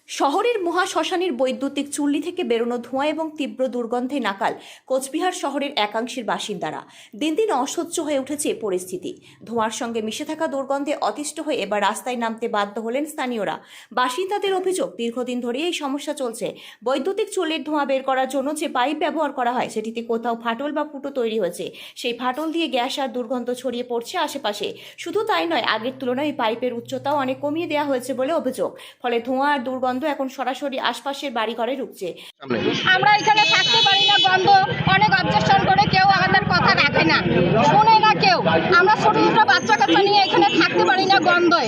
শহরের মহাশ্মশানের বৈদ্যুতিক চুল্লি থেকে বেরোনো ধোঁয়া এবং তীব্র দুর্গন্ধে নাকাল কোচবিহার শহরের একাংশের বাসিন্দারা। দিন দিন অসহ্য হয়ে উঠেছে পরিস্থিতি। ধোঁয়ার সঙ্গে মিশে থাকা দুর্গন্ধে অতিষ্ঠ হয়ে এবার রাস্তায় নামতে বাধ্য হলেন স্থানীয়রা। বাসিন্দাদের অভিযোগ, দীর্ঘদিন ধরে এই সমস্যা চলছে। বৈদ্যুতিক চুল্লির ধোঁয়া বের করার জন্য যে পাইপ ব্যবহার করা হয় সেটিতে কোথাও ফাটল বা ফুটো তৈরি হয়েছে। সেই ফাটল দিয়ে গ্যাস আর দুর্গন্ধ ছড়িয়ে পড়ছে আশেপাশে। শুধু তাই নয়, আগের তুলনায় পাইপের উচ্চতাও অনেক কমিয়ে দেওয়া হয়েছে বলে অভিযোগ। ফলে ধোঁয়া আর দুর্গন্ধ এখন সরাসরি আশপাশের বাড়িঘরে ঢুকছে। আমরা এখানে থাকতে পারি না, গন্ধ অনেক অবজেকশন করে, কেউ আমাদের কথা রাখে না, শুনে না কেউ। আমরা ছোট ছোট বাচ্চা কাচ্চা নিয়ে এখানে থাকতে পারি না গন্ধে।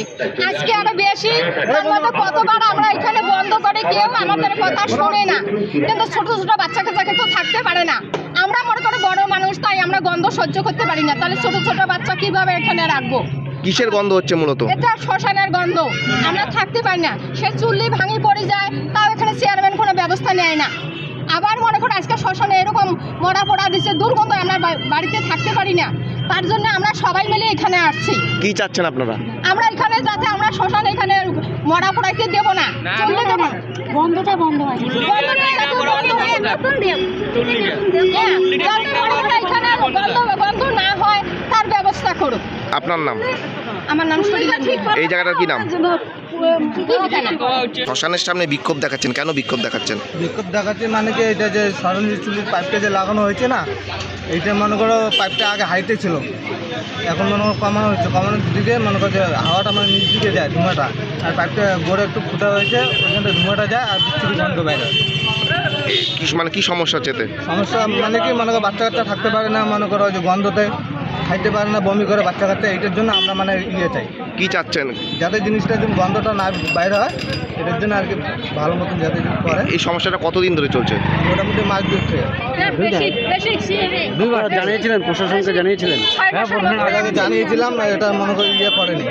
আজকে আরো বেশি, তার মধ্যে কতবার আমরা এখানে বন্ধ করে, কেউ আমাদের কথা শুনে না। কিন্তু ছোট ছোট বাচ্চা কাচ্চাকে তো থাকতে পারে না। আমরা মনে করি বড় মানুষ, তাই আমরা গন্ধ সহ্য করতে পারি না। তাহলে ছোট ছোট বাচ্চা কিভাবে এখানে রাখবো? কিসের গন্ধ হচ্ছে মূলত? এটা শ্মশানের গন্ধ। আমরা থাকতে পারি না, সে চুল্লি ভাঙি পড়ে যায়, তাও এখানে চেয়ারম্যান কোনো ব্যবস্থা নেয় না। আবার মনে করো আজকে শ্মশানে এরকম মরা পড়া দিচ্ছে, দুর্গন্ধ, আমরা বাড়িতে থাকতে পারি না। তার জন্য আমরা সবাই মিলে এখানে আসছি। কি চাচ্ছেন আপনারা? আমরা এখানে যাতে আমরা শ্মশানে এখানে মরা পড়াইতে দেবো না, চললে দেবো না। বন্ধটা বন্ধ হয়, এখানে বন্ধ না হয় তার ব্যবস্থা করুক। আপনার নাম? আমার নাম শরীরা। এই জায়গাটার কি নাম? শ্মশানের সামনে বিক্ষোভ দেখাচ্ছেন, কেন বিক্ষোভ দেখাচ্ছেন? বিক্ষোভ দেখাচ্ছে মানে কি, এটা যে সরঞ্জি চুলির পাইপটা যে লাগানো হয়েছে না, এইটা মনে করো পাইপটা আগে হাইটে ছিল, এখন মনে করো কমানো হচ্ছে। কমানোর দিকে মনে করো যে হাওয়াটা মানে নিচ দিকে যায়, ধোঁয়াটা, আর পাইপটা গোড়ে একটু ফুটা হয়েছে, ওইখানটা ধোঁয়াটা যায় আর বিচ্ছুরি গন্ধ বাইরে। মানে কি সমস্যা হচ্ছে এতে? সমস্যা মানে কি, মনে করো বাচ্চা কাচ্চা থাকতে পারে না, মনে করো যে গন্ধতে খাইতে পারে না, বমি করে বাচ্চা কাচ্চা। এইটার জন্য আমরা মানে চাই, কি চাচ্ছেন? যাতে জিনিসটা গন্ধটা না বাইরে হয়, এটার জন্য আর কি ভালো মতন যাতে করে। এই সমস্যাটা কতদিন ধরে চলছে? মোটামুটি মাস দিচ্ছে। দুইবার জানিয়েছিলেন, প্রশাসনকে জানিয়েছিলেন? হ্যাঁ, আগে জানিয়েছিলাম, এটা মনে করি করেনি।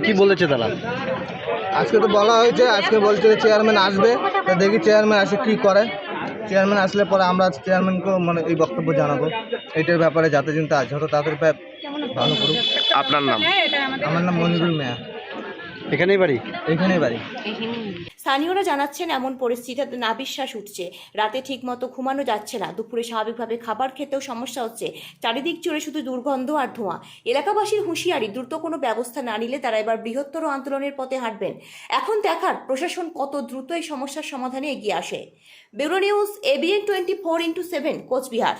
কি বলেছে তারা? আজকে তো বলা হয়েছে, আজকে বলছে চেয়ারম্যান আসবে, তো দেখি চেয়ারম্যান আসে কি করে। চেয়ারম্যান আসলে পরে আমরা চেয়ারম্যানকেও মানে এই বক্তব্য জানাবো এইটার ব্যাপারে, যাতে চিন্তা যত তাদের ভালো করুক। আপনার নাম? আমার নাম মনিরুল মিয়া। এখানেই বাড়ি? এখানেই বাড়ি। স্থানীয়রা জানাচ্ছেন, এমন পরিস্থিতিতে নাভিশ্বাস উঠছে। রাতে ঠিকমতো ঘুমানো যাচ্ছে না, দুপুরে স্বাভাবিকভাবে খাবার খেতেও সমস্যা হচ্ছে। চারিদিক জুড়ে শুধু দুর্গন্ধ আর ধোঁয়া। এলাকাবাসীর হুঁশিয়ারি, দ্রুত কোনো ব্যবস্থা না নিলে তারা এবার বৃহত্তর আন্দোলনের পথে হাঁটবেন। এখন দেখার প্রশাসন কত দ্রুত এই সমস্যার সমাধানে এগিয়ে আসে। Bureau news, ABN 24x7, Cooch Behar.